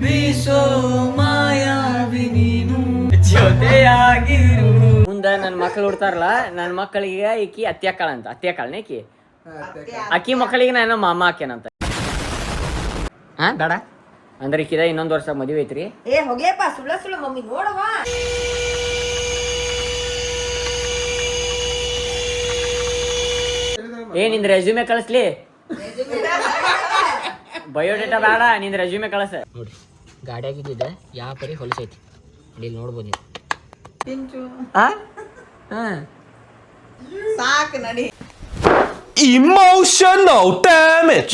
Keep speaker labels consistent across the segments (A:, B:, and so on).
A: ಬೀಸೋ ಮಾಯಾವಿ ನೀನು ಜೊತೆಯಾಗಿರು. ಮುಂದ ನನ್ನ ಮಕ್ಳು ಹುಡ್ತಾರಲ್ಲ, ನನ್ನ ಮಕ್ಕಳಿಗೆ ಈಕಿ ಅತ್ಯಾಕಾಳ ಅಂತ. ಅತ್ಯಾಕಾಳನ ಈಕಿ ಅಕ್ಕಿ ಮಕ್ಕಳಿಗೆ ನಾನು ಮಾಮ ಹಾಕ್ಯನಂತ. ಹಾ ಬೇಡ ಅಂದ್ರೆ ಈಕಿದ ಇನ್ನೊಂದು ವರ್ಷ ಮದುವೆ ಐತ್ರಿ.
B: ಏ ಹೋಗ್ಲೇಪ್ಪ, ಸುಳ್ಳ ಸುಳ್ಳು ಮಮ್ಮಿ ನೋಡವ.
A: ಏ ನಿಂದ ರೆಸ್ಯೂಮೆ ಕಳಿಸ್ಲಿ, ಬಯೋಡೇಟಾ ಬೇಡ, ನಿಂದ ರೆಸ್ಯೂಮೆ ಕಳಿಸ. ನೋಡಿ ಗಾಡಿಯಾಗಿದ್ದಿದ್ದೆ ಯಾವ ಪರಿ ಹೊಲಸೈತಿ ಇಲ್ಲಿ ನೋಡ್ಬೋದು ನೀವು.
B: ಸಾಕು ನಡಿ.
C: Emotional damage.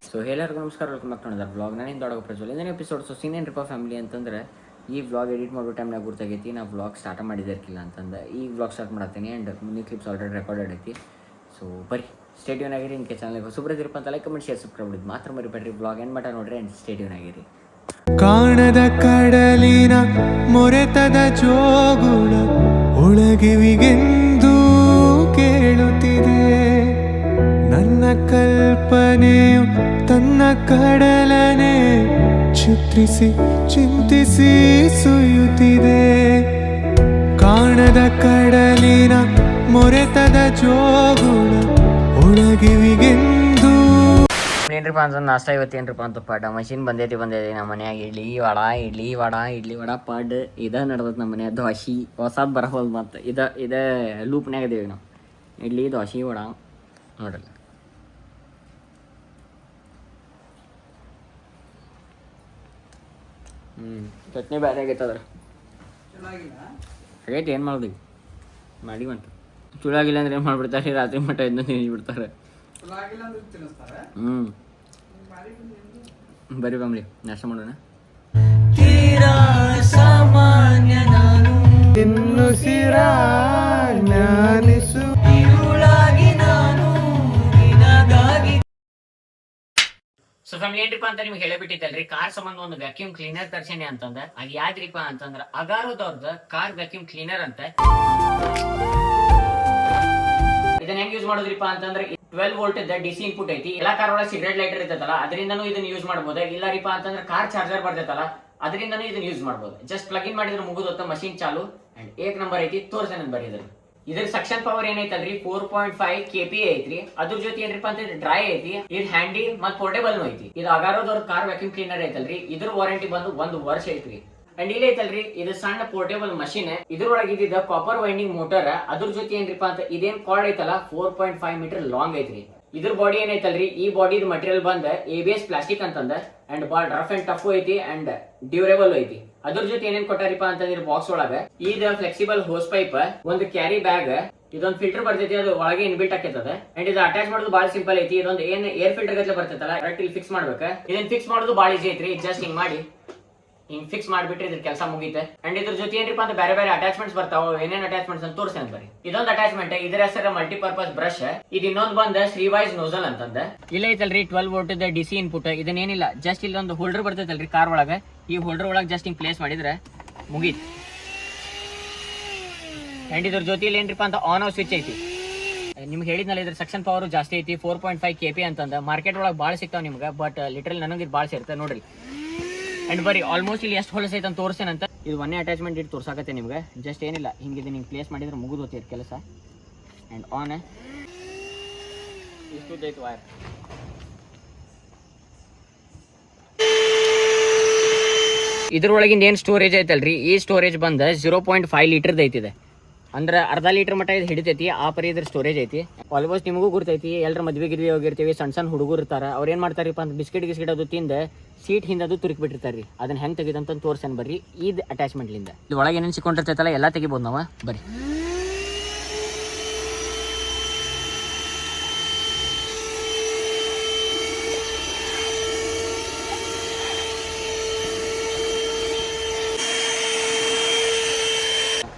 A: ಸೊ ಎಲ್ಲರಿಗೂ ನಮಸ್ಕಾರ, welcome back to another vlog. ನಾನು ದೊಡ್ಡ ಪ್ರಜ್ವಲ್. ಇಂದಿನ ಎಪಿಸೋಡ್ ಸೊ ಸೀನೇನ್ರಿಪ್ಪ ಫ್ಯಾಮಿಲಿ ಅಂತಂದ್ರೆ ಈ ವ್ಲಾಗ್ ಎಡಿಟ್ ಮಾಡೋ ಟೈಮ್ನಾಗ ಗುರ್ತಾಗೈತಿ ನಾ ವ್ಲಾಗ್ ಸ್ಟಾರ್ಟ್ ಮಾಡಿದಿರ್ಕಿಲ್ಲ ಅಂತಂದು ಈಗ ವ್ಲಾಗ್ ಸ್ಟಾರ್ಟ್ ಮಾಡತ್ತೀನಿ. ಆ್ಯಂಡ್ ಮುಂದಿನ ಕ್ಲಿಪ್ಸ್ ಆಲ್ರೆಡಿ ರೆಕಾರ್ಡೆಡ್ ಐತಿ. ಸೊ ಬರೀ ಸ್ಟೇಟ್ಯೂನ್ ಆಗಿರಿ. ಇನ್ಕೆ ಚಾನಲ್ಗೆ ಹೊಸಬ್ರದಿರಪ್ಪ ಅಂತ ಲೈಕ್ ಕಮೆಂಟ್ ಶೇರ್ ಸಬ್ಸ್ಕ್ರೈಬ್ ಮಾಡಿದ್ದು ಮಾತ್ರ ಮರಿಬೇಡ್ರಿ. ವ್ಲಾಗ್ ಏನು ಮಟ್ಟ ನೋಡ್ರಿ ಆ್ಯಂಡ್ ಸ್ಟೇಟ್ಯೂನ್ ಆಗಿರಿ.
D: ಕಾಣದ ಕಡಲಿನ ಮೊರೆತದ ಜೋಗುಳ ಒಳಗಿವಿಗೆಂದು ಕೇಳುತ್ತಿದೆ. ನನ್ನ ಕಲ್ಪನೆಯು ತನ್ನ ಕಡಲನೆ ಚಿತ್ರಿಸಿ ಚಿಂತಿಸಿ ಸುಯುತ್ತಿದೆ. ಕಾಣದ ಕಡಲಿನ ಮೊರೆತದ ಜೋಗುಳ ಒಳಗಿವಿಗೆಂದು.
A: ಏನ್ರಿಪ್ಪ ಅಂತಂದು ನಾಷ್ಟ ಇವತ್ತು ಏನ್ರಿಪ್ಪ ಅಂತ ಪಾಠ ಮಷಿನ್ ಬಂದೈತಿ ನಮ್ಮ ಮನ್ಯಾಗ. ಇಡ್ಲಿ ವಡ ಪಾಡ್ ಇದ ನಡ್ದತ್ ನಮ್ಮ ಮನ್ಯಾಗ. ದೋಸೆ ಹೊಸದು ಬರಬಹುದು ಮತ್ತು ಇದ ಲೂಪ್ನ್ಯಾಗ ಅದೇವಿ ನಾವು. ಇಡ್ಲಿ ದೋಸೆ ವಡ ನೋಡ್ರಿ. ಚಟ್ನಿ ಬೇರೆ ಆಗೈತೆ ಅದ್ರ ಆಗೈತಿ. ಏನು ಮಾಡಿದ್ವಿ ಮಾಡಿವಂತ ಚೂಳ ಆಗಿಲ್ಲ ಅಂದ್ರೆ ಏನು ಮಾಡ್ಬಿಡ್ತಾರೆ, ರಾತ್ರಿ ಮಟ್ಟ ಇದನ್ನ ತಿನ್ನಿಸ್ಬಿಡ್ತಾರೆ. ಬರೀ ಫ್ಯಾಮಿಲಿ ನಾಷ್ಟ ಮಾಡೋಣ. ಸೊ ಫ್ಯಾಮಿಲಿ ಏನ್ರಿಪ್ಪ ಅಂತ ನಿಮ್ಗೆ ಹೇಳಬಿಟ್ಟಿದ್ದಲ್ರಿ, ಕಾರ್ ಸಂಬಂಧ ಒಂದು ವ್ಯಾಕ್ಯೂಮ್ ಕ್ಲೀನರ್ ತರ್ಸೇನೆ ಅಂತಂದ. ಅದು ಯಾವ್ದ್ರಿಪ್ಪ ಅಂತಂದ್ರ ಅಗಾರೋದವ್ರದ್ದು ಕಾರ್ ವ್ಯಾಕ್ಯೂಮ್ ಕ್ಲೀನರ್ ಅಂತ. ಇದನ್ನ ಹೆಂಗ್ ಯೂಸ್ ಮಾಡೋದ್ರಿಪ್ಪ ಅಂತಂದ್ರೆ 12 ವೋಲ್ಟ್ ಡಿಸಿ ಇನ್ಪುಟ್ ಐತಿ. ಎಲ್ಲಾ ಕಾರ್ ಒಳಗೆ ಸಿಗರೇಟ್ ಲೈಟರ್ ಇರ್ತೈತಲ್ಲ ಅದರಿಂದನೂ ಇದನ್ನ ಯೂಸ್ ಮಾಡಬಹುದು. ಇಲ್ಲರಿಪ್ಪ ಅಂತಂದ್ರೆ ಕಾರ್ ಚಾರ್ಜರ್ ಬರ್ತೈತಲ್ಲ ಅದರಿಂದನೂ ಇದನ್ನ ಯೂಸ್ ಮಾಡಬಹುದು. ಜಸ್ಟ್ ಪ್ಲಗ್ ಇನ್ ಮಾಡಿದ್ರೆ ಮುಗಿದೊತ್ತ ಮಷೀನ್ ಚಾಲು. ಅಂಡ್ ಏಕ್ ನಂಬರ್ ಐತಿ ತೋರ್ಸೇನ ಬರೀ. ಇದ್ರ ಸಕ್ಷನ್ ಪವರ್ ಏನೈತಲ್ರಿ 4.5 kPa ಐತ್ರಿ. ಅದ್ರ ಜೊತೆ ಏನ್ರಿಪ್ಪ ಅಂತಂದ್ರೆ ಡ್ರೈ ಐತಿ, ಇದು ಹ್ಯಾಂಡಿ ಮತ್ ಪೋರ್ಟೇಬಲ್ ಐತಿ. ಇದು ಅಗಾರೋದವ್ರ ಕಾರ್ ವ್ಯಾಕ್ಯೂಮ್ ಕ್ಲೀನರ್ ಐತಲ್ರಿ, ಇದ್ರ ವಾರಂಟಿ ಬಂದು 1 ವರ್ಷ ಐತ್ರಿ. ಅಂಡ್ ಇಲ್ಲಿ ಐತಲ್ರಿ ಇದು ಸಣ್ಣ ಪೋರ್ಟೇಬಲ್ ಮಷೀನ್. ಇದ್ರೊಳಗೆ ಇದ್ದಿದ್ದ ಕಾಪರ್ ವೈಂಡಿಂಗ್ ಮೋಟರ್. ಅದ್ರ ಜೊತೆ ಏನ್ರಿಪ್ಪ ಅಂತ ಇದೇನ್ ಕಾರ್ಡ್ ಐತಲ್ಲ 4.5 ಮೀಟರ್ ಲಾಂಗ್ ಐತ್ರಿ. ಇದ್ರ ಬಾಡಿ ಏನೈತಲ್ರಿ ಈ ಬಾಡಿ ಮಟೀರಿಯಲ್ ಬಂದ ABS ಪ್ಲಾಸ್ಟಿಕ್ ಅಂತಂದ. ಅಂಡ್ ಬಾಳ ರಫ್ ಅಂಡ್ ಟಫ್ ಐತಿ ಅಂಡ್ ಡ್ಯೂರೇಬಲ್ ಐತಿ. ಅದ್ರ ಜೊತೆ ಏನೇನ್ ಕೊಟ್ಟಾರಿಪ್ಪ ಅಂತಂದ್ರೆ ಬಾಕ್ಸ್ ಒಳಗ ಇದು ಫ್ಲೆಕ್ಸಿಬಲ್ ಹೋಸ್ ಪೈಪ್, ಒಂದು ಕ್ಯಾರಿ ಬ್ಯಾಗ್, ಇದೊಂದು ಫಿಲ್ಟರ್ ಬರ್ತೈತಿ, ಅದು ಒಳಗೆ ಇನ್ಬಿಲ್ಟ್ ಆಕೈತದ. ಅಂಡ್ ಇದು ಅಟ್ಯಾಚ್ ಮಾಡೋದು ಬಾಳ ಸಿಂಪಲ್ ಐತಿ. ಇದೊಂದು ಏನ್ ಏರ್ ಫಿಲ್ಟರ್ ಗಟ್ಲೆ ಬರ್ತೈತಲ್ಲ ಕರೆಕ್ಟ್ ಇಲ್ಲಿ ಫಿಕ್ಸ್ ಮಾಡ್ಬೇಕ. ಇದನ್ನ ಫಿಕ್ಸ್ ಮಾಡೋದು ಬಾಳ ಈಸಿ ಐತ್ರಿ. ಜಸ್ಟ್ ಹಿಂಗ್ ಮಾಡಿ ಹಿಂಗ್ ಫಿಕ್ಸ್ ಮಾಡ್ಬಿಟ್ರೆ ಇದ್ರ ಕೆಲಸ ಮುಗೀತೆ. ಅಂಡ್ ಇದ್ರ ಜೊತೆ ಏನ್ರಿಪ್ಪ ಅಂತ ಬೇರೆ ಬೇರೆ ಅಟ್ಯಾಚ್ಮೆಂಟ್ಸ್ ಬರ್ತಾವ. ಏನೇನ್ ಅಟ್ಯಾಚ್ಮೆಂಟ್ಸ್ ಅಂತ ತೋರ್ಸೇನ್ ಬರಿ. ಇದೊಂದು ಅಟ್ಯಾಚ್ಮೆಂಟ್, ಇದ್ರ ಹೆಸರ ಮಲ್ಟಿಪರ್ಪಸ್ ಬ್ರಷ್. ಇದು ಇನ್ನೊಂದು ಬಂದ ಶ್ರೀವೈಸ್ ನೋಸಲ್ ಅಂತಂದ. ಇಲ್ಲ ಐತಲ್ರಿ 12 ವೋಲ್ಟ್ ಡಿಸಿ ಇನ್ಪುಟ್. ಇದನ್ನೇನಿಲ್ಲ, ಜಸ್ಟ್ ಇಲ್ಲೊಂದು ಹೋಲ್ಡರ್ ಬರ್ತೈತಲ್ರಿ ಕಾರ್ ಒಳಗ, ಈ ಹೋಲ್ಡರ್ ಒಳಗೆ ಜಸ್ಟ್ ಹಿಂಗ್ ಪ್ಲೇಸ್ ಮಾಡಿದ್ರೆ ಮುಗೀತ್. ಅಂಡ್ ಇದ್ರ ಜೊತೆಲಿ ಏನ್ರಿಪ್ಪ ಅಂತ ಆನ್ ಆಫ್ ಸ್ವಿಚ್ ಐತಿ. ನಿಮ್ಗೆ ಹೇಳಿದ್ನಲ್ಲ ಇದ್ರ ಸೆಕ್ಷನ್ ಪವರ್ ಜಾಸ್ತಿ ಐತಿ 4.5 kPa ಅಂತಂದ. ಮಾರ್ಕೆಟ್ ಒಳಗೆ ಭಾಳ ಸಿಗ್ತಾವ ನಿಮ್ಗೆ, ಬಟ್ ಲಿಟ್ರಲ್ ನನಗೆ ಇದು ಭಾಳ ಸೇರುತ್ತೆ ನೋಡ್ರಿ. ಅಂಡ್ ಬರೀ ಆಲ್ಮೋಸ್ಟ್ ಇಲ್ಲಿ ಎಷ್ಟು ಹೊಲಸ ಐತೆ ಅಂತ ತೋರಿಸ್ತೇನಂತ. ಇದು ಒಂದೇ ಅಟ್ಯಾಚ್ಮೆಂಟ್ ಇಟ್ಟು ತೋರ್ಸಾಕತ್ತೆ ನಿಮ್ಗೆ. ಜಸ್ಟ್ ಏನಿಲ್ಲ, ಹಿಂಗಿದೆ ಹಿಂಗೆ ಪ್ಲೇಸ್ ಮಾಡಿದ್ರೆ ಮುಗಿದು ಹೋಗ್ತೈತೆ ಕೆಲಸ. ಆ್ಯಂಡ್ ಆನ್ ಇಷ್ಟು ಐತೆ ವೈರ್. ಇದ್ರೊಳಗಿಂದ ಏನು ಸ್ಟೋರೇಜ್ ಐತಲ್ರಿ, ಈ ಸ್ಟೋರೇಜ್ ಬಂದ 0.5 ಲೀಟರ್ದು ಐತಿದೆ. ಅಂದ್ರೆ ಅರ್ಧ ಲೀಟರ್ ಮಟ್ಟ ಇದು ಹಿಡಿತೈತಿ. ಆ ಪರಿ ಇದ್ರ ಸ್ಟೋರೇಜ್ ಐತಿ. ಆಲ್ಮೋಸ್ಟ್ ನಿಮಗೂ ಗುರ್ತೈತಿ, ಎಲ್ಲರ ಮದ್ವೆ ಗಿದ್ವಿ ಹೋಗಿರ್ತೀವಿ, ಸಣ್ಣ ಹುಡುಗರು ಇರ್ತಾರೆ. ಅವ್ರು ಏನು ಮಾಡ್ತಾರಪ್ಪ ಅಂತ ಬಿಸ್ಕಿಟ್ ಅದು ತಿಂದು ಸೀಟ್ ಹಿಂದೆ ಅದು ತುರುಕಿ ಬಿಟ್ಟಿರ್ತಾರೆ. ಅದನ್ನ ಹೆಂಗೆ ತೆಗಿದಂತ ತೋರ್ಸೇನ್ ಬರ್ರಿ. ಇದು ಅಟ್ಯಾಚ್ಮೆಂಟ್ಲಿಂದ ಇದು ಒಳಗೆ ಏನೇನು ಸಿಕ್ಕೊಂಡಿರ್ತೈತಲ್ಲ ಎಲ್ಲ ತೆಗಿಬೋದು ನಾವು. ಬರ್ರಿ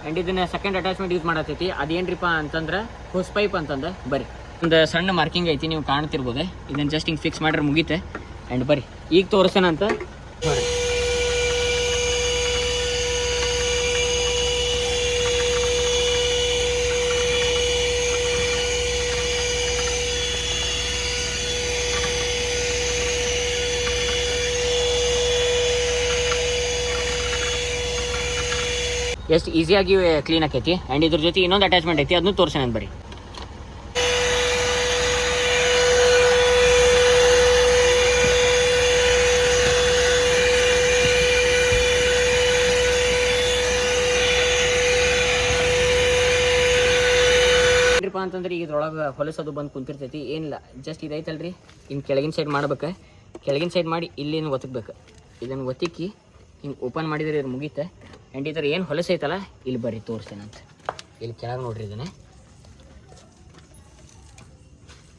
A: ಅಂಡ್ ಇದನ್ನ ಸೆಕೆಂಡ್ ಅಟ್ಯಾಚ್ಮೆಂಟ್ ಯೂಸ್ ಮಾಡತೈತಿ. ಅದೇನ್ರಿಪ್ಪ ಅಂತಂದ್ರೆ ಹೋಸ್ ಪೈಪ್ ಅಂತಂದ. ಬರ್ರಿ ಒಂದು ಸಣ್ಣ ಮಾರ್ಕಿಂಗ್ ಐತಿ, ನೀವು ಕಾಣ್ತಿರ್ಬೋದು. ಇದನ್ನ ಜಸ್ಟ್ ಹಿಂಗೆ ಫಿಕ್ಸ್ ಮಾಡ್ರೆ ಮುಗೀತೆ. ಆ್ಯಂಡ್ ಬರ್ರಿ ಈಗ ತೋರಿಸೇನಂತ ಬರ್ರಿ. ಎಷ್ಟು ಈಸಿಯಾಗಿ ಕ್ಲೀನ್ ಆಕೈತಿ. ಆ್ಯಂಡ್ ಇದ್ರ ಜೊತೆ ಇನ್ನೊಂದು ಅಟ್ಯಾಚ್ಮೆಂಟ್ ಐತಿ, ಅದನ್ನು ತೋರಿಸೋಣ ಅಂತ ಬರ್ರಿ. ಏನಪ್ಪ ಅಂತಂದ್ರೆ ಈಗ ಇದ್ರೊಳಗೆ ಹೊಲಸದು ಬಂದು ಕುಂತಿರ್ತೈತಿ. ಏನಿಲ್ಲ, ಜಸ್ಟ್ ಇದೈತಲ್ರಿ, ಇನ್ನು ಕೆಳಗಿನ ಸೈಡ್ ಮಾಡ್ಬೇಕು. ಕೆಳಗಿನ ಸೈಡ್ ಮಾಡಿ ಇಲ್ಲಿನ ಒತ್ತಬೇಕು. ಇದನ್ನು ಒತ್ತಿಕ್ಕಿ ಹಿಂಗೆ ಓಪನ್ ಮಾಡಿದ್ರೆ ಇದು ಮುಗೀತೆ. ಆ್ಯಂಡ್ ಇದ್ರ ಏನು ಹೊಲಸು ಐತಲ್ಲ ಇಲ್ಲಿ ಬರ್ರಿ ತೋರಿಸ್ತೇನಂತ. ಇಲ್ಲಿ ಕೆಳಗೆ ನೋಡ್ರಿ, ಇದನ್ನೇ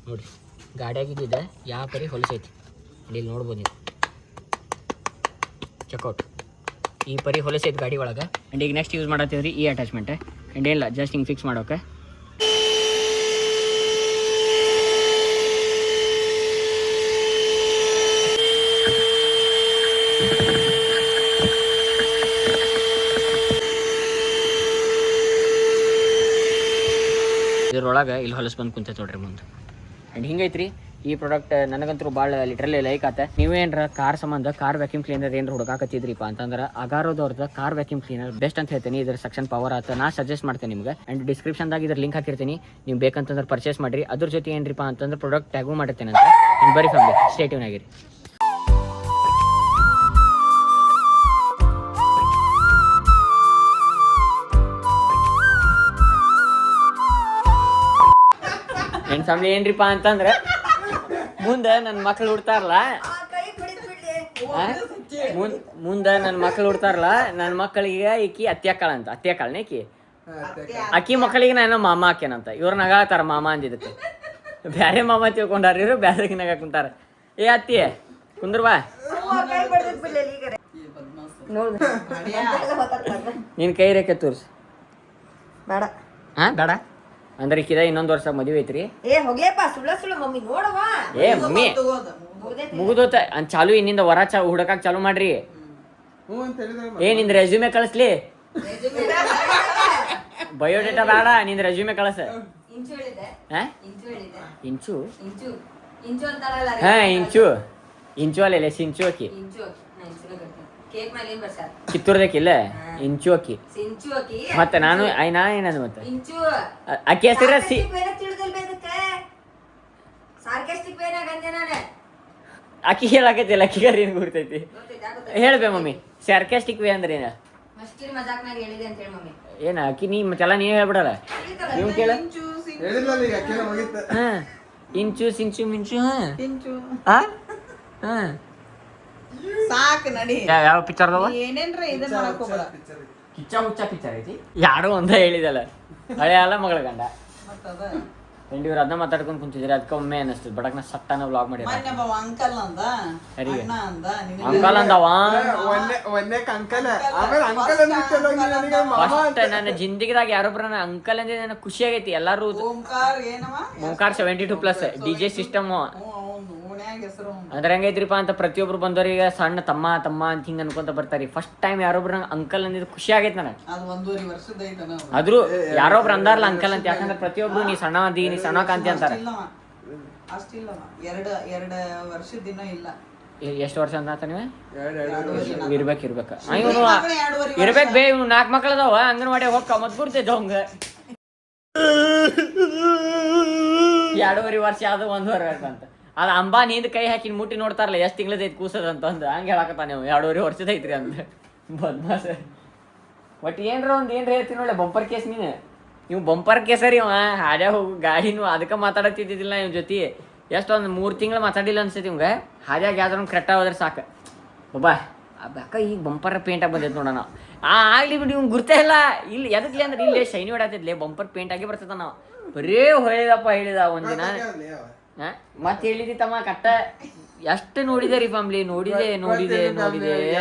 A: ನೋಡಿರಿ, ಗಾಡಿಯಾಗಿದ್ದಿದ್ದೆ ಯಾವ ಪರಿ ಹೊಲಸೈತಿ. ಆ್ಯಂಡ್ ಇಲ್ಲಿ ನೋಡ್ಬೋದು ನೀವು, ಚೆಕ್ಔಟ್ ಈ ಪರಿ ಹೊಲಸೈತಿ ಗಾಡಿ ಒಳಗೆ. ಆ್ಯಂಡ್ ಈಗ ನೆಕ್ಸ್ಟ್ ಯೂಸ್ ಮಾಡತ್ತೀವ್ರಿ ಈ ಅಟ್ಯಾಚ್ಮೆಂಟ್. ಆ್ಯಂಡ್ ಏನಿಲ್ಲ, ಜಸ್ಟ್ ಹಿಂಗೆ ಫಿಕ್ಸ್ ಮಾಡೋಕೆ. ಇದ್ರೊಳಗೆ ಇಲ್ಲಿ ಹೊಲಸು ಬಂದು ಕುಂತೈತೆ ನೋಡ್ರಿ ಮುಂದೆ. ಆ್ಯಂಡ್ ಹಿಂಗೈತ್ರಿ ಈ ಪ್ರಾಡಕ್ಟ್. ನನಗಂತೂ ಭಾಳ ಲಿಟ್ರಲಿ ಲೈಕ್ ಆತ. ನೀವೇನ್ರ ಕಾರ್ ಸಂಬಂಧ ಕಾರ್ ವ್ಯಾಕ್ಯೂಮ್ ಕ್ಲೀನರ್ ಏನಾರ ಹುಡುಕಾಕತ್ತಿದ್ರಿಪ್ಪ ಅಂತಂದ್ರೆ ಅಗಾರೋದವ್ರದ್ದು ಕಾರ್ ವ್ಯಾಕ್ಯೂಮ್ ಕ್ಲೀನರ್ ಬೆಸ್ಟ್ ಅಂತ ಹೇಳ್ತೀನಿ. ಇದ್ರ ಸೆಕ್ಷನ್ ಪವರ್ ಆತ, ನಾ ಸಜೆಸ್ಟ್ ಮಾಡ್ತೇನೆ ನಿಮ್ಗೆ. ಆ್ಯಂಡ್ ಡಿಸ್ಕ್ರಿಪ್ಷನ್ದಾಗ ಇದ್ರ ಲಿಂಕ್ ಹಾಕಿರ್ತೀನಿ, ನೀವು ಬೇಕಂತಂದ್ರೆ ಪರ್ಚೇಸ್ ಮಾಡಿರಿ. ಅದ್ರ ಜೊತೆ ಏನ್ರಿಪ್ಪ ಅಂತಂದ್ರೆ ಪ್ರಾಡಕ್ಟ್ ಟ್ಯಾಗೂ ಮಾಡಿರ್ತೇನೆ ಅಂತ. ಬರೀ ಫ್ಯಾಮಿಲಿ ಸ್ಟೇ ಟ್ಯೂನ್ ಆಗಿರಿ. ನನ್ನ ಫ್ಯಾಮಿಲಿ ಏನ್ರಿಪ್ಪ ಅಂತಂದ್ರೆ ಮುಂದೆ ನನ್ನ ಮಕ್ಳು ಹುಡ್ತಾರಲ್ಲ, ಮುಂದೆ ನನ್ನ ಮಕ್ಳು ಹುಡ್ತಾರಲ್ಲ, ನನ್ನ ಮಕ್ಕಳಿಗೆ ಈಕಿ ಅತ್ಯಾಕಾಳ ಅಂತ. ಅತ್ಯಾಕಾಳನೇ ಈಕಿ. ಅಕ್ಕಿ ಮಕ್ಕಳಿಗೆ ನಾನು ಮಾಮ ಹಾಕ್ಯನಂತ. ಇವ್ರು ನಗಾತಾರ ಮಾಮ ಅಂದಿದ್ದಕ್ಕೆ. ಬ್ಯಾರೆ ಮಾಮ ತಿಳ್ಕೊಂಡಾರ ಇವರು, ಬ್ಯಾರೆಗೆ ನಗ ಕುಂತಾರ. ಏ ಅತ್ತಿ ಕುಂದ್ರ ಬಾ, ನಿನ್ ಕೈ ರೇಖೆ ತೋರ್ಸು.
B: ಬೇಡ.
A: ಹಾ ಬೇಡ ಅಂದ್ರೆ ಈಕಿದ ಇನ್ನೊಂದು ವರ್ಷ ಮದುವೆ ಐತ್ರಿ.
B: ಏ ಹೋಗ್ಲೇಪ್ಪ, ಸುಳ್ಳ ಮಮ್ಮಿ ನೋಡವಾ.
A: ಏ ಮಮ್ಮಿ ಮುಗಿದೋತ ಅಂತ ಚಾಲು. ಇನ್ನಿಂದ ಹೊರ ಹುಡಕಾಕ್ ಚಾಲು ಮಾಡ್ರಿ. ಏ ನಿಂದ ರೆಸ್ಯೂಮೆ ಕಳಿಸ್ಲಿ, ಬಯೋಡೇಟಾ ಬೇಡ, ನಿಂದ ರೆಸ್ಯೂಮೆ ಕಳಿಸ. ಇಂಚು ಹಾ ಇಂಚು ಇಂಚು ಅಲ್ಲ ಸಿಂಚು ಅಕ್ಕಿ. ಕಿತ್ತೂರ್ದಕ್ಕಿಲ್ಲ ಇಂಚು ಅಕ್ಕಿ. ಮತ್ತೆ ನಾನು ನಾ ಏನಂದ ಮತ್ತೆ ಅಕ್ಕಿ ಹೆಸರ ಅಕ್ಕಿ ಹೇಳಾಕೈತಿಲ್ಲ, ಅಕ್ಕಿಗಾರ ಏನ್ ಗುರ್ತೈತಿ ಹೇಳ್ಬೇ ಮಮ್ಮಿ. ಸಾರ್ಕಾಸ್ಟಿಕ್ ವೇ ಅಂದ್ರೆ ಏನ ಏನ ಅಕ್ಕಿ ನೀ ಮತ್ತೆಲ್ಲ ನೀವ್ ಹೇಳ್ಬಿಡಲ್ಲ. ನೀವು ಕೇಳ ಹಾ ಇಂಚು ಸಿಂಚು ಮಿಂಚು. ಹಾ ಹಾ
B: ಸಾಕು ನಡಿ.
A: ಯಾವ ಪಿಕ್ಚರ್
B: ಏನೇನ್ರ ಇದು ಮಾಡಕ್ ಹೋಗ್ಬೇಡ.
A: ಕಿಚ್ಚ ಹುಚ್ಚ ಪಿಕ್ಚರ್ ಐತಿ. ಯಾರೋ ಒಂದ ಹೇಳಿದಲ್ಲ, ಹಳೆ ಅಲ್ಲ ಮಗಳ ಗಂಡ. ಅಂಡ್ ಇವ್ರು ಅದನ್ನ ಮಾತಾಡ್ಕೊಂಡು ಕುಂತಿದ್ರೆ ಅದಕ್ಕೆ ಒಮ್ಮೆ ಅನಿಸ್ತದೆ ಬಡಕ್ನ ಸಟ್ಟನ ವ್ಲಾಗ್ ಮಾಡಿ.
B: ಅಂಕಲ್ ಅಂದ,
A: ಅಂಕಲ್ ಅಂದವ ಫಸ್ಟ್ ನನ್ನ ಜಿಂದಗಿದಾಗ ಯಾರೊಬ್ರ ಅಂಕಲ್ ಅಂದ್ರೆ ನನಗೆ ಖುಷಿ ಆಗೈತಿ. ಎಲ್ಲಾರು ಓಂಕಾರ 72+ DJ ಸಿಸ್ಟಮ್ ಅಂದ್ರೆ ಹೆಂಗೈತ್ರಿಪ್ಪ ಅಂತ ಪ್ರತಿಯೊಬ್ರು ಬಂದವ್ರಿಗೆ ಸಣ್ಣ ತಮ್ಮ ತಮ್ಮ ಅಂತ ಹಿಂಗ ಅನ್ಕೊಂತ ಬರ್ತಾರಿ. ಫಸ್ಟ್ ಟೈಮ್ ಯಾರೊಬ್ರು ನಂಗೆ ಅಂಕಲ್ ಅಂದಿದ್ದು ಖುಷಿ ಆಗೈತೆ ನನಗೆ. ಆದ್ರೂ ಯಾರೊಬ್ರು ಅಂದಾರಲ್ಲ ಅಂಕಲ್ ಅಂತ, ಯಾಕಂದ್ರೆ ಪ್ರತಿಯೊಬ್ರು ನೀ ಸಣ್ಣ ಅದಿ ನೀ ಸಣ್ಣ ಕಾಂತಿ ಅಂತಾರ. ಎಷ್ಟು ವರ್ಷ ಅಂತ ನೀವೇ ಇರ್ಬೇಕು ಇರ್ಬೇಕು ಬೇ. ಇವ್ನು 4 ಮಕ್ಳು ಅದಾವ, ಅಂಗನವಾಡಿ ಹೋಗ್ಕ ಮತ್ ಬಿಡ್ತೈತೆ ಅವಂಗ. 2.5 ವರ್ಷ ಯಾವ್ದು 1 ವರ್ಷ ಅಂತ. ಅದು ಅಂಬಾ ನಿಂದ ಕೈ ಹಾಕಿ ಮುಟ್ಟಿ ನೋಡ್ತಾರಲ್ಲ ಎಷ್ಟು ತಿಂಗಳದೈತಿ ಕೂಸದಂತಂದು ಹಂಗೆ ಹೇಳಕತ್ತ ನೀವು 2.5 ವರ್ಷದೈತ್ರಿ ಅಂತ. ಬದ್ಮಾಸ ಒಟ್ಟು ಏನ್ರ ಹೇಳ್ತೀನಿ ನೋಡ್ಲೆ ಬಂಪರ್ ಕೇಸ್. ನೀವು ಬಂಪರ್ ಕೇಸರಿ ಇವ ಹಾಡ್ಯಾ ಹೋಗು ಗಾಡಿನೂ ಅದಕ್ಕೆ ಮಾತಾಡತ್ತಿದ್ದಿಲ್ಲ ಇವ್ ಜೊತೆ. ಎಷ್ಟೊಂದು 3 ತಿಂಗಳು ಮಾತಾಡಿಲ್ಲ ಅನ್ಸೈತಿ ಇವಂಗ. ಹಾದ್ಯಾಗ ಯಾವ್ದಾರು ಕರೆಕ್ಟ್ ಹೋದ್ರೆ ಸಾಕು ಬಾಬಾ ಅಕ್ಕ ಈಗ ಬಂಪರ್ ಪೇಂಟಾಗಿ ಬಂದೈತೆ ನೋಡೋಣ. ಆಗ್ಲಿ ಬಿಡಿ ಇವ್ನು ಗುರ್ತೇ ಇಲ್ಲ. ಇಲ್ಲಿ ಎದಕ್ಲಿ ಅಂದ್ರೆ ಇಲ್ಲೇ ಶೈನಿ ಹೊಡಾತಿದ್ಲೆ ಬಂಪರ್ ಪೇಂಟ್ ಆಗಿ ಬರ್ತದ. ನಾವು ಬರೇ ಹೇಳಿದ ಒಂದಿನ ಮತ್ತೆ ಹೇಳಿದಿ ತಮ್ಮ ಕಟ್ಟ ಎಷ್ಟು ನೋಡಿದೆ ರೀ ಫ್ಯಾಮ್ಲಿ. ನೋಡಿದೆ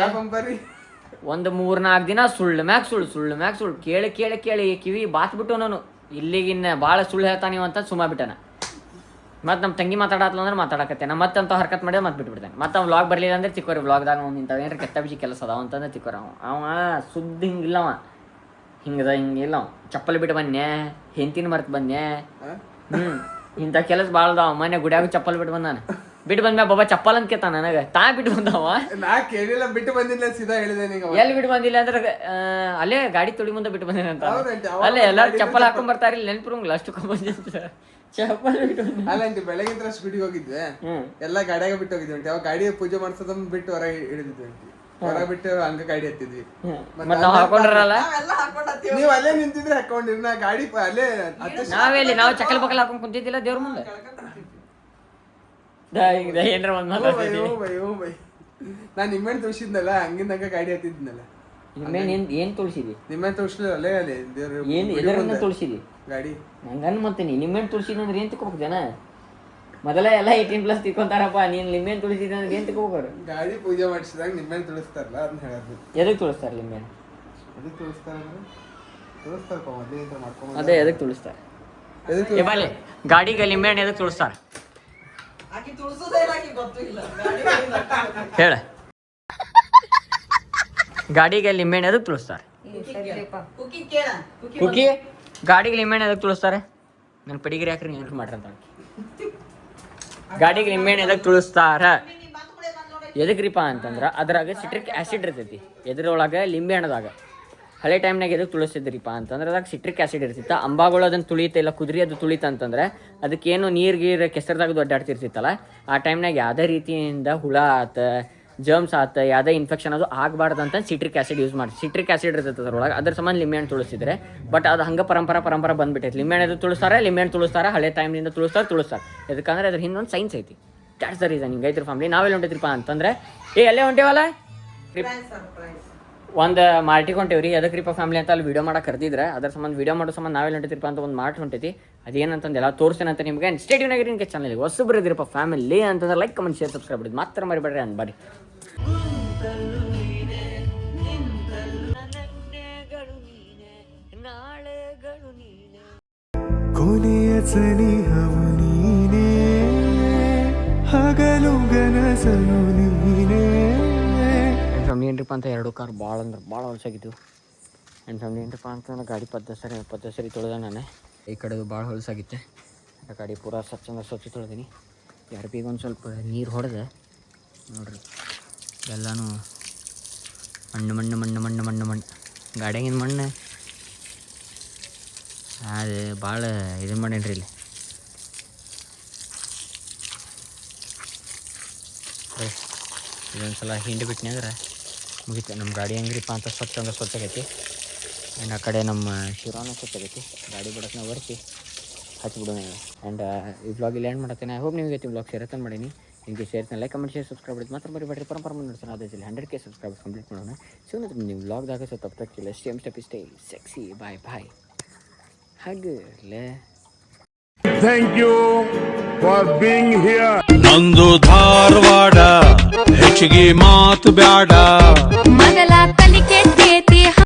A: ಒಂದು 3-4 ದಿನ ಸುಳ್ಳು ಮ್ಯಾಗ ಸುಳ್ಳು ಕೇಳಿ ಕಿವಿ ಬಾತ್ಬಿಟ್ಟು ನಾನು ಇಲ್ಲಿಗಿನ್ನ ಭಾಳ ಸುಳ್ಳು ಹೇಳ್ತಾನೀವ ಅಂತ ಸುಮ್ಮ ಬಿಟ್ಟನ. ಮತ್ತೆ ನಮ್ಮ ತಂಗಿ ಮಾತಾಡತ್ಲ ಅಂದ್ರೆ ಮಾತಾಡಕತ್ತೇನೆ. ಮತ್ತಂತ ಹರ್ಕತ್ ಮಾಡಿದ್ರೆ ಮತ್ತೆ ಬಿಟ್ಬಿಡ್ತೇನೆ. ಮತ್ತೆ ಅವ್ನು ವ್ಲಾಗ್ ಬರಲಿಲ್ಲ ಅಂದ್ರೆ ತಿಕ್ಕೋರಿ ವ್ಲಾಗ್ದಾಗ ಅವ್ನು ಇಂಥವು ಏನಾರ ಕೆಟ್ಟ ಬಿಜಿ ಕೆಲಸ ಅದಾವ ಅಂತಂದ್ರೆ ತಿಕ್ಕೋರ. ಅವ ಸುದ್ದಿ ಹಿಂಗಿಲ್ಲವ, ಹಿಂಗಿಲ್ಲ ಅವ. ಚಪ್ಪಲಿ ಬಿಟ್ಟು ಬನ್ನೆ, ಹೆಂತಿನ ಮರ್ತು ಬನ್ನೆ. ಇಂಥ ಕೆಲಸ ಭಾಳ ಅದಾವ. ಮನೆ ಗುಡಿಯಾಗ ಚಪ್ಪಲ್ ಬಿಟ್ಟು ಬಂದಾನ. ಬಿಟ್ಟು ಬಂದ್ಮ್ಯಾ ಬಾಬಾ ಚಪ್ಪಲ್ ಅಂತ ಕೇಳ್ತಾನ ನನಗೆ ತಾ ಬಿಟ್ಟು ಬಂದವ
C: ನಾ ಕೇಳಿಲ್ಲ, ಬಿಟ್ಟು ಬಂದಿಲ್ಲ, ಸೀದಾ ಹೇಳಿದೆ ನಿಂಗೆ.
A: ಎಲ್ಲಿ ಬಿಟ್ಟು ಬಂದಿಲ್ಲ ಅಂದ್ರೆ ಅಲ್ಲೇ ಗಾಡಿ ತೊಳಿ ಮುಂದೆ ಬಿಟ್ಟು ಬಂದೇನೆ ಅಂತ.
C: ಹೌದಂಟಿ, ಅವಾಗ
A: ಅಲ್ಲೇ ಎಲ್ಲಾರು ಚಪ್ಪಲ್ ಹಾಕೊಂಡ್ ಬರ್ತಾರ ಇಲ್ಲಿ ನೆನ್ಪಿರಂಗಿಲ್ಲ ಅಷ್ಟು ಬಂದಿರ್ತಾರೆ ಚಪ್ಪಲ್ ಬಿಟ್ಟು
C: ಅಲ್ಲ ಆಂಟಿ, ಬೆಳಗಿಂತ ಸ್ಪೀಡಿಗೆ ಹೋಗಿದ್ದೆ, ಎಲ್ಲ ಗಾಡಿಯಾಗ ಬಿಟ್ಟು ಹೋಗಿದ್ವಿ ಆಂಟಿ. ಅವಾಗ ಗಾಡಿ ಪೂಜೆ ಮಾಡ್ಸೋದ್ ಬಿಟ್ಟು ಹೊರಗೆ ಹಿಡಿದಿದ್ವಿ ಆಂಟಿ. ಹೊರಗೆ ಬಿಟ್ಟು ಹಂಗ ಗಾಡಿ ಹತ್ತಿದ್ವಿ.
A: ಮತ್ ನಾವ್ ಹಾಕೊಂಡ್ರಲ್ಲ
B: ನಾವೆಲ್ಲ ಹಾಕೊಂಡತ್ತೀವಿ.
C: ನೀವ್ ಅಲ್ಲೇ ನಿಂತಿದ್ರೆ ಹಾಕೊಂಡಿರಿ, ನಾ ಗಾಡಿ ಅಲ್ಲೇ
A: ನಾವೆಲ್ಲಿ ನಾವು ಚಕಲ್ ಬಕಲ್ ಹಾಕೊಂಡ್ ಕುಂತಿದ್ದಿಲ್ಲ ದೇವ್ರ ಮುಂದೆ. ಏನ್ರ ಒಂದ್ ಮಾತಾಡ್ತೀನಿ.
C: ನಾ ನಿಮ್ಮೆಣ್ಣೆ ತುಳ್ಸಿದ್ನಲ್ಲ, ಹಂಗಿಂದಂಗ ಗಾಡಿ ಹತ್ತಿದ್ನಲ್ಲ.
A: ನಿಮ್ಮೇನ್ ಏನ್ ತುಳ್ಸಿದಿ?
C: ನಿಮ್ಮೆಣ್ಣೆ ತುಳ್ಸ್ಲಿಲ್ಲ ಅಲ್ಲೇ ಅಲ್ಲಿ ದೇವ್ರ
A: ಏನ್ ಎದರಿಂದ ತುಳ್ಸಿದಿ?
C: ಗಾಡಿ
A: ನಂಗನ್ ಮತ್ತೀನಿ ನಿಮ್ಮೇನ್ ತುಳ್ಸಿದ್ ಅಂದ್ರೆ ಏನ್ ತಿಳ್ಕೊಬೇಕು ಜನ? ಮೊದಲ ಎಲ್ಲ 18+ ತಿಳ್ಕೊಂತಾರಪ್ಪ. ನೀನ್ ನಿಮ್ಮೇನ್ ತುಳಿಸಿದ ಅಂದ್ರೆ ಏನ್ ತಿಳ್ಕೊಬೇಕು?
C: ಗಾಡಿ ಪೂಜೆ ಮಾಡಿಸಿದಾಗ ನಿಮ್ಮೆಣ್ಣೆ ತುಳಿಸ್ತಾರಲ್ಲ, ಅದನ್ನ ಹೇಳೋದು.
A: ಎದಕ್ ತುಳಿಸ್ತಾರ ನಿಮ್ಮೇನ್?
C: ಅದಕ್ಕೆ ತುಳಿಸ್ತಾರಪ್ಪ, ಮೊದಲಿಂದ ಮಾಡ್ಕೊಂಡ್
A: ಅದೇ ಎದಕ್ ತುಳಿಸ್ತಾರ? ಗಾಡಿಗೆ ಲಿಂಬೆಹಣ್ಣು ಎದಕ್ ತುಳಿಸ್ತಾರ
B: ಆಕಿ ತುಳ್ಸೋದೇ ಇಲ್ಲ, ಆಕಿ ಗೊತ್ತೂ ಇಲ್ಲ.
A: ಹೇಳ. ಗಾಡಿಗೆ ಲಿಂಬೆಹಣ್ಣು ಎದಕ್ ತುಳಿಸ್ತಾರ?
B: ಕುಕ್ಕಿ ಕೇಳ.
A: ಕುಕ್ಕಿ ಗಾಡಿಗೆ ಲಿಂಬೆಹಣ್ಣು ಎದಕ್ ತುಳಿಸ್ತಾರೆ? ನನ್ನ ಪಡಿಗಿರಿ ಹಾಕ್ರಿ ಏನ್ರಿ ಮಾಡ್ರಂತ. ಗಾಡಿಗೆ ಲಿಂಬೆಹಣ್ಣು ಎದಕ್ ತುಳಿಸ್ತಾರ? ಎದಕ್ರಿಪ್ಪ ಅಂತಂದ್ರೆ ಅದ್ರಾಗ ಸಿಟ್ರಿಕ್ ಆ್ಯಸಿಡ್ ಇರ್ತೈತಿ. ಎದ್ರೊಳಗೆ ಲಿಂಬೆ ಹಣ್ಣದಾಗ ಹಳೆ ಟೈಮ್ನಾಗ ಎದಕ್ಕೆ ತುಳಿಸಿದ್ರಿಪ್ಪ ಅಂತಂದ್ರೆ ಅದಾಗ ಸಿಟ್ರಿಕ್ ಆ್ಯಸಿಡ್ ಇರ್ತಿತ್ತು. ಅಂಬಾಗಳು ಅದನ್ನು ತುಳಿತ ಇಲ್ಲ, ಕುದುರೆ ಅದು ತುಳಿತ ಅಂತಂದ್ರೆ ಅದಕ್ಕೇನು ನೀರು ಕೆಸರದಾಗ ಅಡ್ಡಾಡ್ತಿರ್ತಿತ್ತಲ್ಲ, ಆ ಟೈಮ್ನಾಗ ಯಾವುದೇ ರೀತಿಯಿಂದ ಹುಳ ಆತ, ಜರ್ಮ್ಸ್ ಆತ, ಯಾವುದೇ ಇನ್ಫೆಕ್ಷನ್ ಅದು ಆಗಬಾರ್ದಂತ ಸಿಟ್ರಿಕ್ ಆ್ಯಸಿಡ್ ಯೂಸ್ ಮಾಡಿ. ಸಿಟ್ರಿಕ್ ಆ್ಯಸಿಡ್ ಇರ್ತೈತೆ ಅದ್ರೊಳಗೆ, ಅದ್ರ ಸಂಬಂಧ ಲಿಂಬೆಹಣ್ಣು ತುಳಿಸಿದ್ರೆ. ಬಟ್ ಅದು ಹಂಗೆ ಪರಂಪರೆ ಬಂದ್ಬಿಟ್ಟೈತೆ. ಲಿಂಬೆಹಣ್ಣು ಲಿಂಬೆಹಣ್ಣು ತುಳಿಸ್ತಾರೆ, ಹಳೆ ಟೈಮ್ನಿಂದ ತುಳಿಸ್ತಾರೆ. ಯಾಕಂದ್ರೆ ಅದ್ರ ಹಿಂದೊಂದು ಸೈನ್ಸ್ ಐತಿ. That's the reason. ಹಿಂಗೆ ಐತ್ರಿ ಫ್ಯಾಮಿಲಿ. ನಾವೆಲ್ಲ ಹೊಂಟೈತ್ರಿಪ್ಪ ಅಂತಂದ್ರೆ ಎಲ್ಲೇ ಹೊಂಟೇವಲ್ಲ, ಒಂದು ಮಾರ್ಟಿಗೆ ಹೊಂಟೇವ್ರಿ. ಅದಕ್ರಿಪ್ಪ ಫ್ಯಾಮಿಲಿ ಅಂತ ಅಲ್ಲಿ ವೀಡಿಯೋ ಮಾಡಕ್ಕೆ ಕರೆದಿದ್ರೆ, ಅದ್ರ ಸಂಬಂಧ ವೀಡಿಯೋ ಮಾಡೋ ಸಂಬಂಧ ನಾವೆಲ್ಲ ಹೊಂಟಿದ್ರಿಪ್ಪ ಅಂತ ಒಂದು ಮಾರ್ಟ್ ಹೊಂಟೈತಿ. ಅದೇನಂತಂದೆಲ್ಲ ತೋರಿಸ್ತೇನೆ ಅಂತ ನಿಮಗೆ. ಸ್ಟೇಡಿಯಂ ಆಗಿರಿ ನಿಮಗೆ ಚಾನಲ್ಗೆ ಹೊಸಬ್ರು ಇದ್ರಿಪ್ಪ ಫ್ಯಾಮಿಲಿ ಅಂತಂದ್ರೆ ಲೈಕ್, ಕಮೆಂಟ್, ಶೇರ್, ಸಬ್ಸ್ಕ್ರೈಬ್ ಮಾಡಿದ್ದು ಮಾತ್ರ ಮರಿಬೇಡ್ರಿ ಅನ್ಬಾರಿ.
D: ಕೊನೆಯ ಸನಿಹವು ನೀನೇ, ಹಗಲು ಗನಸನು ನೀನೇ.
A: ಫ್ಯಾಮಿಲಿ ಏನ್ರಿಪ್ಪ ಅಂತ 2 ಕಾರ್ ಭಾಳ ಅಂದ್ರೆ ಭಾಳ ಹೊಲಸಾಗಿದ್ದು. ನನ್ನ ಫ್ಯಾಮಿಲಿ ಏನ್ರಿಪ್ಪ ಅಂತಂದ್ರೆ ಗಾಡಿ 20 ಸರಿ ತೊಳೆದ ನಾನು. ಈ ಕಡೆದು ಭಾಳ ಹೊಲಸಾಗಿತ್ತೆ. ಆ ಗಾಡಿ ಪೂರಾ ಸ್ವಚ್ಛ ತೊಳೆದೀನಿ. ಯಾರು ಒಂದು ಸ್ವಲ್ಪ ನೀರು ಹೊಡೆದೆ ನೋಡ್ರಿ, ಎಲ್ಲನೂ ಮಣ್ಣು ಗಾಡಿಯಾಗಿನ ಮಣ್ಣು ಅದು ಭಾಳ ಇದನ್ನು ಮಾಡೇನ್ರಿ ಇಲ್ಲಿ. ಇದೊಂದು ಸಲ ಹಿಂಡಿ ಬಿಟ್ಟಿನಾದ್ರೆ ಮುಗಿತು ನಮ್ಮ ಗಾಡಿ. ಹೆಂಗ್ರಿಪ್ಪ ಅಂತ ಸ್ವಚ್ಛಾಗೈತಿ. ಆ್ಯಂಡ್ ಆ ಕಡೆ ನಮ್ಮ ಶಿರಾನು ಸ್ವಚ್ಛಾಗೈತಿ. ಗಾಡಿ ಬಿಡೋಕೆ ಒರೆಸಿ ಹಚ್ಚಿಬಿಡೋಣ. ಆ್ಯಂಡ್ ಈ ವ್ಲಾಗ್ ಇಲ್ಲಿ ಎಂಡ್ ಮಾಡತ್ತೇನೆ. ಐ ಹೋಪ್ ನಿಮಗೆ ವ್ಲಾಗ್ ಶೇರ್ ಮಾಡೀನಿ. ನಿಮಗೆ ಸೇರ್ತಾನೆ ಲೈಕ್, ಕಮೆಂಟ್, ಶೇರ್, ಸಬ್ಸ್ಕ್ರೈಬ್ ಮಾಡಿದ್ದು ಮಾತ್ರ ಬರೀ ಪರಂಪರೆ ನೋಡ್ತಾನೆ. ಅದೇ 100K ಸಬ್ಸ್ಕ್ರೈಬರ್ಸ್ ಕಂಪ್ಲೀಟ್ ಮಾಡೋಣ. ಸೊ ನೀವು ವ್ಲಾಗ್ದಾಗ ಸ್ವಲ್ಪ ತಪ್ಪಾಗ್ತಿಲ್ಲ. Stay sexy. ಬಾಯ್ ಹಗ್ಗಲೇ.
E: Thank you for being here. ನಂದು ಧಾರವಾಡ ಹೆಚ್ಚಿಗೆ ಮಾತು ಬ್ಯಾಡ.
F: ಮಗಲ ಕಲಿಕೆ